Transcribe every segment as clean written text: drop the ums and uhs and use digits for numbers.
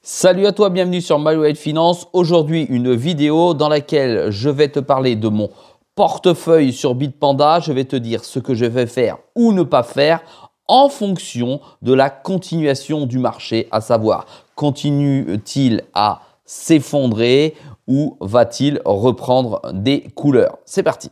Salut à toi, bienvenue sur MyWay Finance. Aujourd'hui, une vidéo dans laquelle je vais te parler de mon portefeuille sur Bitpanda. Je vais te dire ce que je vais faire ou ne pas faire en fonction de la continuation du marché, à savoir continue-t-il à s'effondrer ou va-t-il reprendre des couleurs. C'est parti.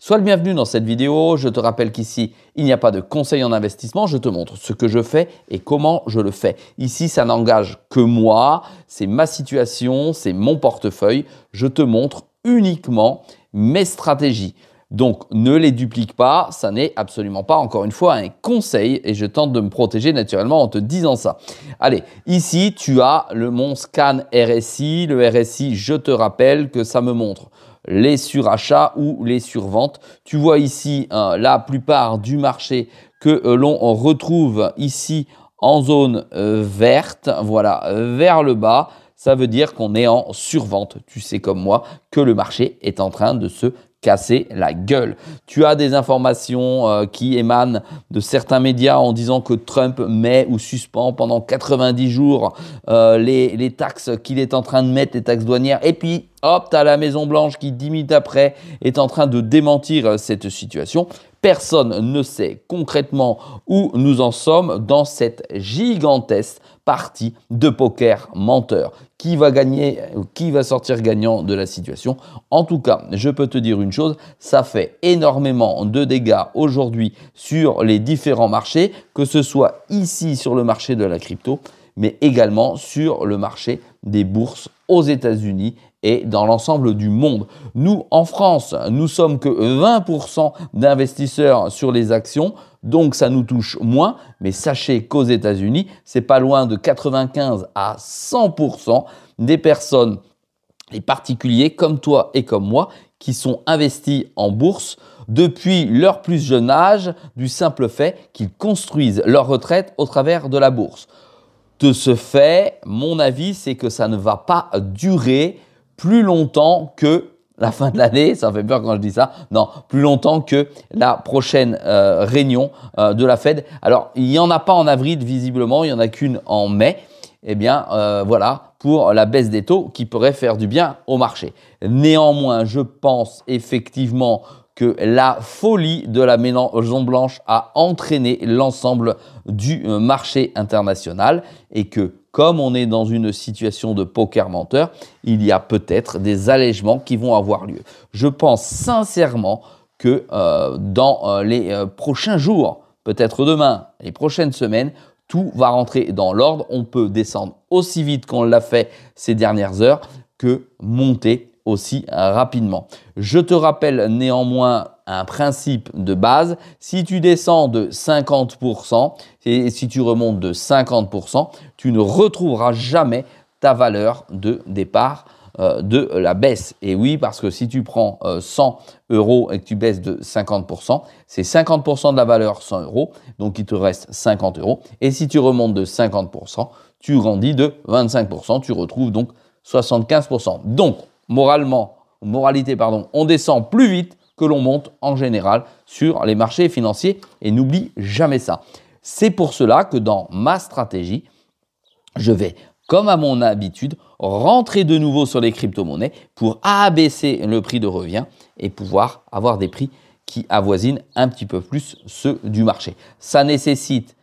Sois le bienvenu dans cette vidéo. Je te rappelle qu'ici, il n'y a pas de conseil en investissement. Je te montre ce que je fais et comment je le fais. Ici, ça n'engage que moi. C'est ma situation, c'est mon portefeuille. Je te montre uniquement mes stratégies. Donc, ne les duplique pas. Ça n'est absolument pas, encore une fois, un conseil. Et je tente de me protéger naturellement en te disant ça. Allez, ici, tu as mon scan RSI. Le RSI, je te rappelle que ça me montre les surachats ou les surventes. Tu vois ici la plupart du marché que l'on retrouve ici en zone verte, voilà, vers le bas. Ça veut dire qu'on est en survente. Tu sais comme moi que le marché est en train de se casser la gueule. Tu as des informations qui émanent de certains médias en disant que Trump met ou suspend pendant 90 jours les taxes qu'il est en train de mettre, les taxes douanières. Et puis, hop, tu as la Maison-Blanche qui, 10 minutes après, est en train de démentir cette situation. Personne ne sait concrètement où nous en sommes dans cette gigantesque partie de poker menteur. Qui va gagner ou qui va sortir gagnant de la situation? En tout cas, je peux te dire une chose, ça fait énormément de dégâts aujourd'hui sur les différents marchés, que ce soit ici sur le marché de la crypto, mais également sur le marché des bourses aux États-Unis et dans l'ensemble du monde. Nous, en France, nous sommes que 20% d'investisseurs sur les actions, donc ça nous touche moins. Mais sachez qu'aux États-Unis, c'est pas loin de 95 à 100% des personnes, les particuliers comme toi et comme moi, qui sont investis en bourse depuis leur plus jeune âge, du simple fait qu'ils construisent leur retraite au travers de la bourse. De ce fait, mon avis, c'est que ça ne va pas durer plus longtemps que la fin de l'année, ça fait peur quand je dis ça, non, plus longtemps que la prochaine réunion de la Fed. Alors, il n'y en a pas en avril visiblement, il n'y en a qu'une en mai. Eh bien, voilà, pour la baisse des taux qui pourrait faire du bien au marché. Néanmoins, je pense effectivement que la folie de la Maison-Blanche a entraîné l'ensemble du marché international et que comme on est dans une situation de poker menteur, il y a peut-être des allègements qui vont avoir lieu. Je pense sincèrement que dans les prochains jours, peut-être demain, les prochaines semaines, tout va rentrer dans l'ordre. On peut descendre aussi vite qu'on l'a fait ces dernières heures que monter aussi rapidement. Je te rappelle néanmoins un principe de base. Si tu descends de 50% et si tu remontes de 50%, tu ne retrouveras jamais ta valeur de départ de la baisse. Et oui, parce que si tu prends 100 € et que tu baisses de 50%, c'est 50% de la valeur 100 €, donc il te reste 50 €. Et si tu remontes de 50%, tu grandis de 25%, tu retrouves donc 75%. Donc, moralité, on descend plus vite que l'on monte en général sur les marchés financiers et n'oublie jamais ça. C'est pour cela que dans ma stratégie, je vais, comme à mon habitude, rentrer de nouveau sur les crypto-monnaies pour abaisser le prix de revient et pouvoir avoir des prix qui avoisinent un petit peu plus ceux du marché. Ça nécessite,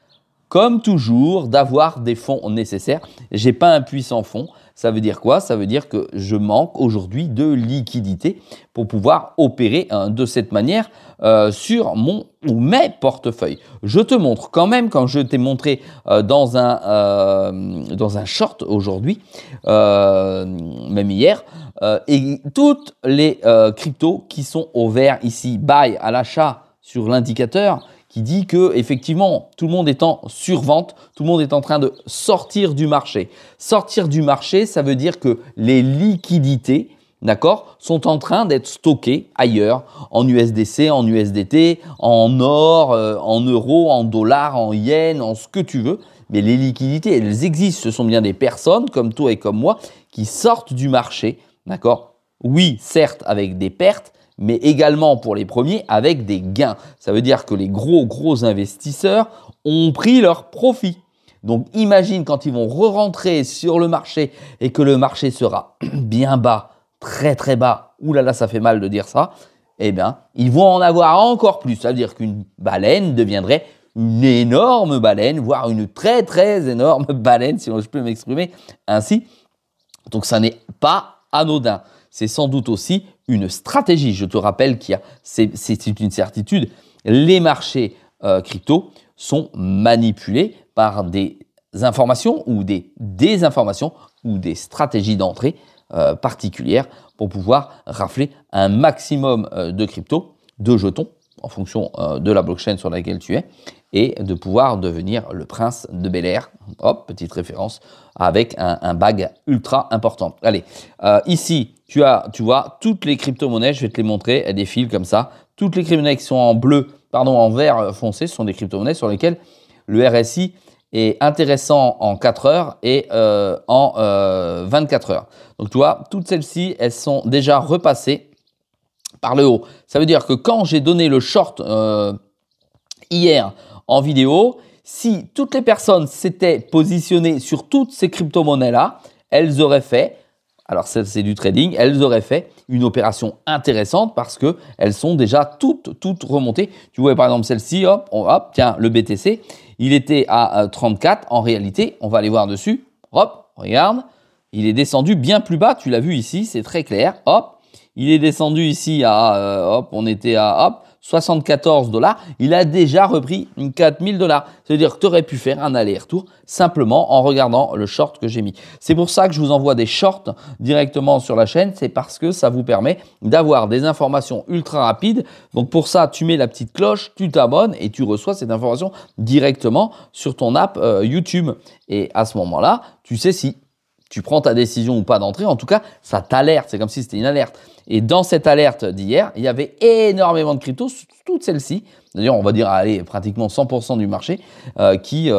comme toujours, d'avoir des fonds nécessaires. Je n'ai pas un puissant fonds. Ça veut dire quoi? Ça veut dire que je manque aujourd'hui de liquidité pour pouvoir opérer de cette manière sur mon ou mes portefeuilles. Je te montre quand même, comme je t'ai montré dans un short aujourd'hui, même hier, et toutes les cryptos qui sont au vert ici, buy à l'achat sur l'indicateur, qui dit que effectivement tout le monde est en survente, tout le monde est en train de sortir du marché. Sortir du marché, ça veut dire que les liquidités, d'accord, sont en train d'être stockées ailleurs, en USDC, en USDT, en or, en euros, en dollars, en yens, en ce que tu veux. Mais les liquidités, elles existent. Ce sont bien des personnes comme toi et comme moi qui sortent du marché, d'accord, Oui, certes, avec des pertes, mais également pour les premiers avec des gains. Ça veut dire que les gros investisseurs ont pris leur profit. Donc imagine quand ils vont re-rentrer sur le marché et que le marché sera bien bas, très bas, ouh là là, ça fait mal de dire ça, eh bien, ils vont en avoir encore plus. Ça veut dire qu'une baleine deviendrait une énorme baleine, voire une très énorme baleine, si je peux m'exprimer ainsi. Donc ça n'est pas anodin. C'est sans doute aussi une stratégie. Je te rappelle c'est une certitude, les marchés crypto sont manipulés par des informations ou des désinformations ou des stratégies d'entrée particulières pour pouvoir rafler un maximum de crypto, de jetons, en fonction de la blockchain sur laquelle tu es, et de pouvoir devenir le prince de Bel-Air. Hop, petite référence, avec un bag ultra important. Allez, ici, tu vois, toutes les crypto-monnaies, je vais te les montrer, elles défilent comme ça. Toutes les crypto-monnaies qui sont en vert foncé, sont des crypto-monnaies sur lesquelles le RSI est intéressant en 4 heures et en 24 heures. Donc, tu vois, toutes celles-ci, elles sont déjà repassées par le haut. Ça veut dire que quand j'ai donné le short hier en vidéo, si toutes les personnes s'étaient positionnées sur toutes ces crypto-monnaies-là, elles auraient fait, alors c'est du trading, elles auraient fait une opération intéressante parce qu'elles sont déjà toutes remontées. Tu vois par exemple celle-ci, hop, tiens, le BTC, il était à 34. En réalité, on va aller voir dessus, hop, regarde, il est descendu bien plus bas, tu l'as vu ici, c'est très clair, hop, il est descendu ici à, on était à, 74 $. Il a déjà repris 4000 $. C'est-à-dire que tu aurais pu faire un aller-retour simplement en regardant le short que j'ai mis. C'est pour ça que je vous envoie des shorts directement sur la chaîne. C'est parce que ça vous permet d'avoir des informations ultra rapides. Donc pour ça, tu mets la petite cloche, tu t'abonnes et tu reçois cette information directement sur ton app YouTube. Et à ce moment-là, tu sais si tu prends ta décision ou pas d'entrer. En tout cas, ça t'alerte. C'est comme si c'était une alerte. Et dans cette alerte d'hier, il y avait énormément de cryptos, toutes celles-ci. D'ailleurs, on va dire allez, pratiquement 100% du marché qui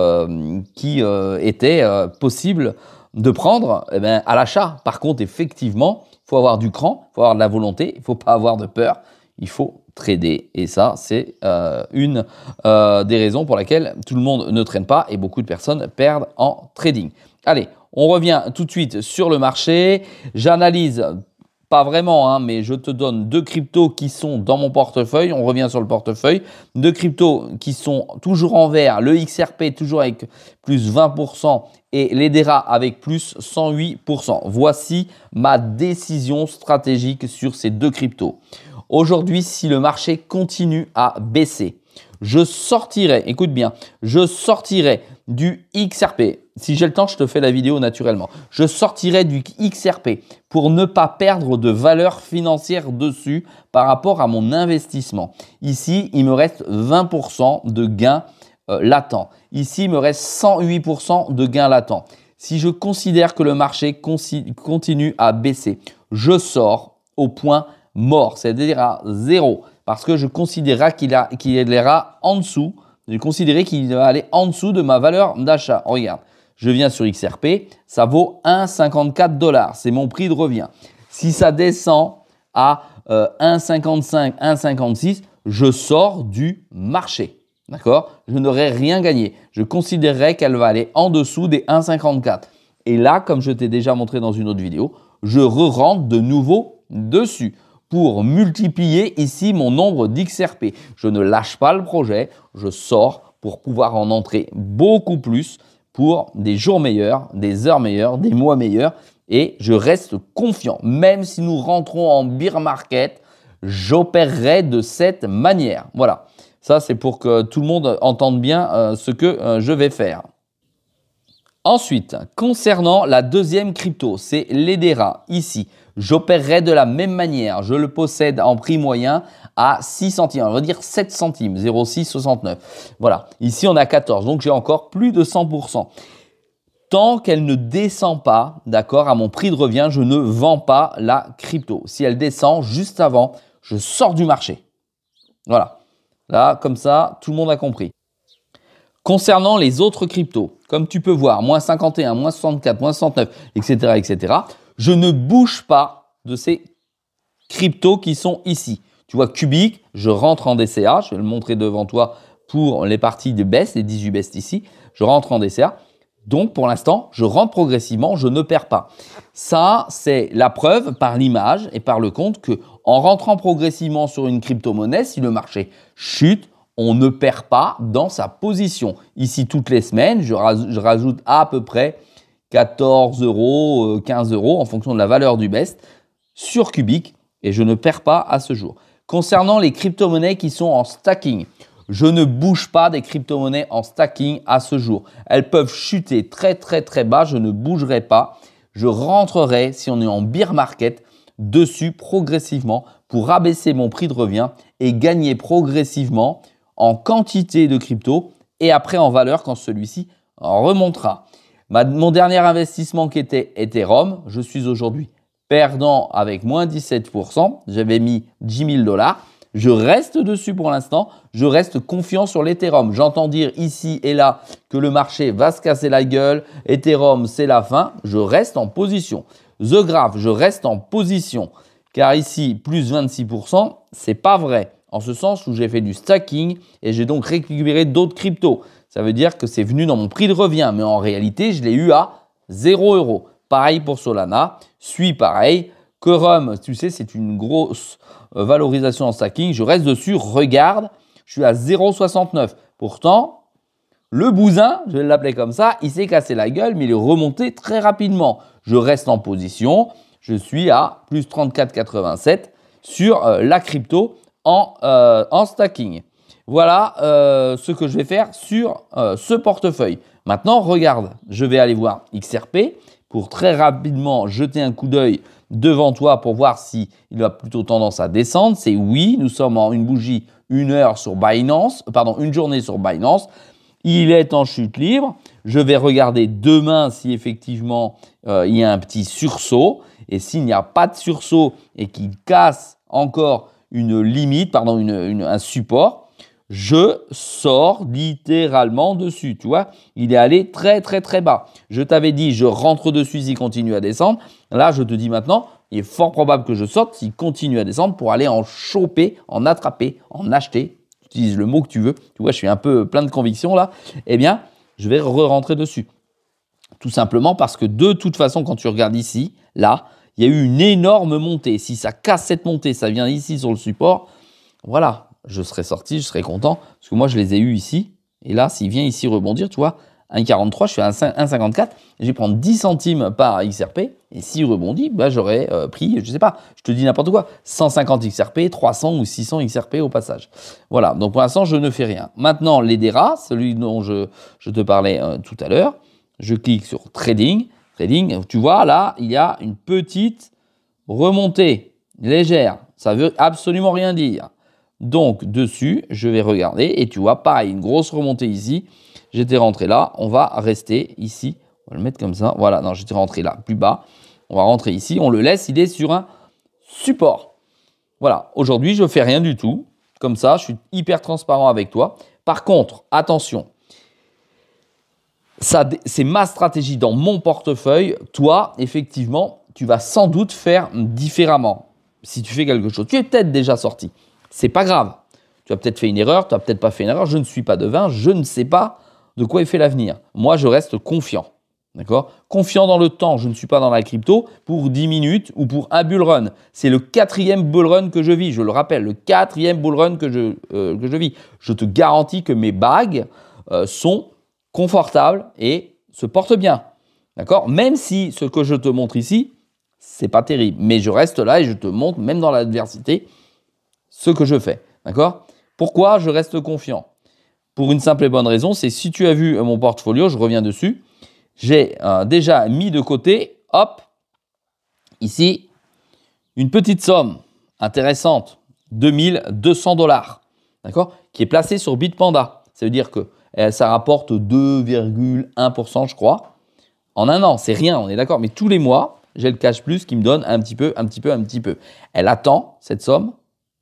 était possible de prendre à l'achat. Par contre, effectivement, il faut avoir du cran, il faut avoir de la volonté, il ne faut pas avoir de peur. Il faut trader. Et ça, c'est une des raisons pour laquelle tout le monde ne traîne pas et beaucoup de personnes perdent en trading. Allez, on revient tout de suite sur le marché. J'analyse, pas vraiment, mais je te donne 2 cryptos qui sont dans mon portefeuille. On revient sur le portefeuille. 2 cryptos qui sont toujours en vert. Le XRP toujours avec plus 20% et l'EDERA avec plus 108%. Voici ma décision stratégique sur ces 2 cryptos. Aujourd'hui, si le marché continue à baisser, je sortirai, écoute bien, je sortirai du XRP. Si j'ai le temps, je te fais la vidéo naturellement. Je sortirai du XRP pour ne pas perdre de valeur financière dessus par rapport à mon investissement. Ici, il me reste 20% de gains latents. Ici, il me reste 108% de gains latents. Si je considère que le marché continue à baisser, je sors au point mort, c'est-à-dire à 0. Parce que je considérerai qu'il ira en dessous. Je considérerai qu'il va aller en dessous de ma valeur d'achat. Regarde, je viens sur XRP, ça vaut 1,54 $. C'est mon prix de revient. Si ça descend à 1,55, 1,56, je sors du marché. D'accord? Je n'aurai rien gagné. Je considérerai qu'elle va aller en dessous des 1,54. Et là, comme je t'ai déjà montré dans une autre vidéo, je re-rentre de nouveau dessus pour multiplier ici mon nombre d'XRP. Je ne lâche pas le projet, je sors pour pouvoir en entrer beaucoup plus pour des jours meilleurs, des heures meilleures, des mois meilleurs et je reste confiant. Même si nous rentrons en bear market, j'opérerai de cette manière. Voilà, ça c'est pour que tout le monde entende bien ce que je vais faire. Ensuite, concernant la deuxième crypto, c'est l'EDERA. Ici, j'opérerai de la même manière. Je le possède en prix moyen à 6 centimes. On va dire 7 centimes, 0,669. Voilà. Ici, on a 14. Donc, j'ai encore plus de 100%. Tant qu'elle ne descend pas, d'accord, à mon prix de revient, je ne vends pas la crypto. Si elle descend juste avant, je sors du marché. Voilà. Là, comme ça, tout le monde a compris. Concernant les autres cryptos, comme tu peux voir, moins 51, moins 64, moins 69, etc., je ne bouge pas de ces cryptos qui sont ici. Tu vois, Cubic, je rentre en DCA, je vais le montrer devant toi pour les parties de best, les 18 best ici, je rentre en DCA. Donc, pour l'instant, je rentre progressivement, je ne perds pas. Ça, c'est la preuve par l'image et par le compte que en rentrant progressivement sur une crypto-monnaie, si le marché chute, on ne perd pas dans sa position. Ici, toutes les semaines, je rajoute à peu près 14 euros, 15 euros en fonction de la valeur du best sur Cubic et je ne perds pas à ce jour. Concernant les crypto-monnaies qui sont en stacking, je ne bouge pas des crypto-monnaies en stacking à ce jour. Elles peuvent chuter très très très bas, je ne bougerai pas. Je rentrerai, si on est en bear market, dessus progressivement pour abaisser mon prix de revient et gagner progressivement en quantité de crypto et après en valeur quand celui-ci remontera. Mon dernier investissement qui était Ethereum, je suis aujourd'hui perdant avec moins 17%. J'avais mis 10 000 $. Je reste dessus pour l'instant. Je reste confiant sur l'Ethereum. J'entends dire ici et là que le marché va se casser la gueule. Ethereum, c'est la fin. Je reste en position. The Graph, je reste en position. Car ici, plus 26%, c'est pas vrai. En ce sens où j'ai fait du stacking et j'ai donc récupéré d'autres cryptos. Ça veut dire que c'est venu dans mon prix de revient. Mais en réalité, je l'ai eu à 0 €. Pareil pour Solana. Suis pareil. Quorum, tu sais, c'est une grosse valorisation en stacking. Je reste dessus. Regarde, je suis à 0,69. Pourtant, le bousin, je vais l'appeler comme ça, il s'est cassé la gueule, mais il est remonté très rapidement. Je reste en position. Je suis à plus 34,87 sur la crypto en stacking. Voilà ce que je vais faire sur ce portefeuille. Maintenant, regarde, je vais aller voir XRP pour très rapidement jeter un coup d'œil devant toi pour voir s'il a plutôt tendance à descendre. C'est oui, nous sommes en une bougie, une journée sur Binance. Il est en chute libre. Je vais regarder demain si effectivement il y a un petit sursaut. Et s'il n'y a pas de sursaut et qu'il casse encore une limite, un support, je sors littéralement dessus, tu vois. Il est allé très très très bas. Je t'avais dit, je rentre dessus s'il continue à descendre. Là, je te dis maintenant, il est fort probable que je sorte s'il continue à descendre pour aller en choper, en attraper, en acheter. Utilise le mot que tu veux. Tu vois, je suis un peu plein de conviction là. Eh bien, je vais re-rentrer dessus. Tout simplement parce que de toute façon, quand tu regardes ici, là, il y a eu une énorme montée. Si ça casse cette montée, ça vient ici sur le support, voilà. Je serais sorti, je serais content, parce que moi, je les ai eus ici. Et là, s'il vient ici rebondir, tu vois, 1,43, je suis à 1,54, je vais prendre 10 centimes par XRP, et s'il rebondit, bah, j'aurais pris, je sais pas, je te dis n'importe quoi, 150 XRP, 300 ou 600 XRP au passage. Voilà, donc pour l'instant, je ne fais rien. Maintenant, l'EDERA, celui dont je te parlais tout à l'heure, je clique sur Trading. Trading, tu vois, là, il y a une petite remontée légère. Ça veut absolument rien dire. Donc, dessus, je vais regarder et tu vois, pareil, une grosse remontée ici. J'étais rentré là, on va rester ici. On va le mettre comme ça. Voilà, non, j'étais rentré là, plus bas. On va rentrer ici, on le laisse, il est sur un support. Voilà, aujourd'hui, je ne fais rien du tout. Comme ça, je suis hyper transparent avec toi. Par contre, attention, ça, c'est ma stratégie dans mon portefeuille. Toi, effectivement, tu vas sans doute faire différemment si tu fais quelque chose. Tu es peut-être déjà sorti. C'est pas grave. Tu as peut-être fait une erreur, tu n'as peut-être pas fait une erreur. Je ne suis pas devin, je ne sais pas de quoi est fait l'avenir. Moi, je reste confiant. D'accord ? Confiant dans le temps. Je ne suis pas dans la crypto pour 10 minutes ou pour un bull run. C'est le 4e bull run que je vis. Je le rappelle, le 4e bull run que je vis. Je te garantis que mes bagues sont confortables et se portent bien. D'accord ? Même si ce que je te montre ici, c'est pas terrible. Mais je reste là et je te montre, même dans l'adversité, ce que je fais, d'accord ? Pourquoi je reste confiant ? Pour une simple et bonne raison, c'est si tu as vu mon portfolio, je reviens dessus, j'ai déjà mis de côté, hop, ici, une petite somme intéressante, 2200 $, d'accord ? Qui est placée sur Bitpanda. Ça veut dire que ça rapporte 2,1%, je crois, en un an. C'est rien, on est d'accord, mais tous les mois, j'ai le cash plus qui me donne un petit peu. Elle attend cette somme,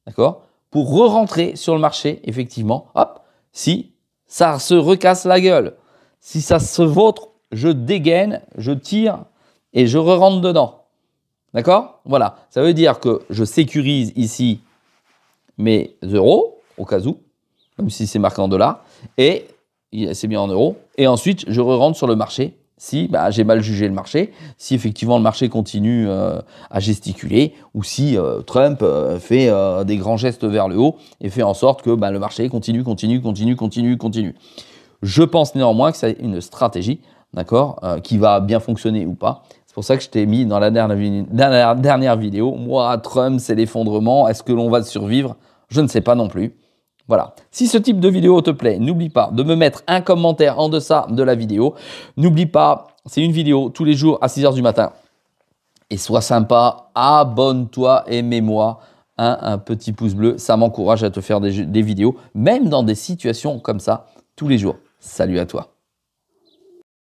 d'accord, pour re-rentrer sur le marché, effectivement, hop, si ça se recasse la gueule, si ça se vautre, je dégaine, je tire et je re-rentre dedans. D'accord? Voilà. Ça veut dire que je sécurise ici mes euros, au cas où, même si c'est marqué en dollars, et c'est bien en euros. Et ensuite, je rentre sur le marché si j'ai mal jugé le marché, si effectivement le marché continue à gesticuler, ou si Trump fait des grands gestes vers le haut et fait en sorte que le marché continue. Je pense néanmoins que c'est une stratégie, d'accord, qui va bien fonctionner ou pas. C'est pour ça que je t'ai mis dans la dernière vidéo. Moi, Trump, c'est l'effondrement. Est-ce que l'on va survivre? Je ne sais pas non plus. Voilà. Si ce type de vidéo te plaît, n'oublie pas de me mettre un commentaire en deçà de la vidéo. N'oublie pas, c'est une vidéo tous les jours à 6 h du matin. Et sois sympa, abonne-toi et mets-moi un petit pouce bleu. Ça m'encourage à te faire des vidéos, même dans des situations comme ça, tous les jours. Salut à toi.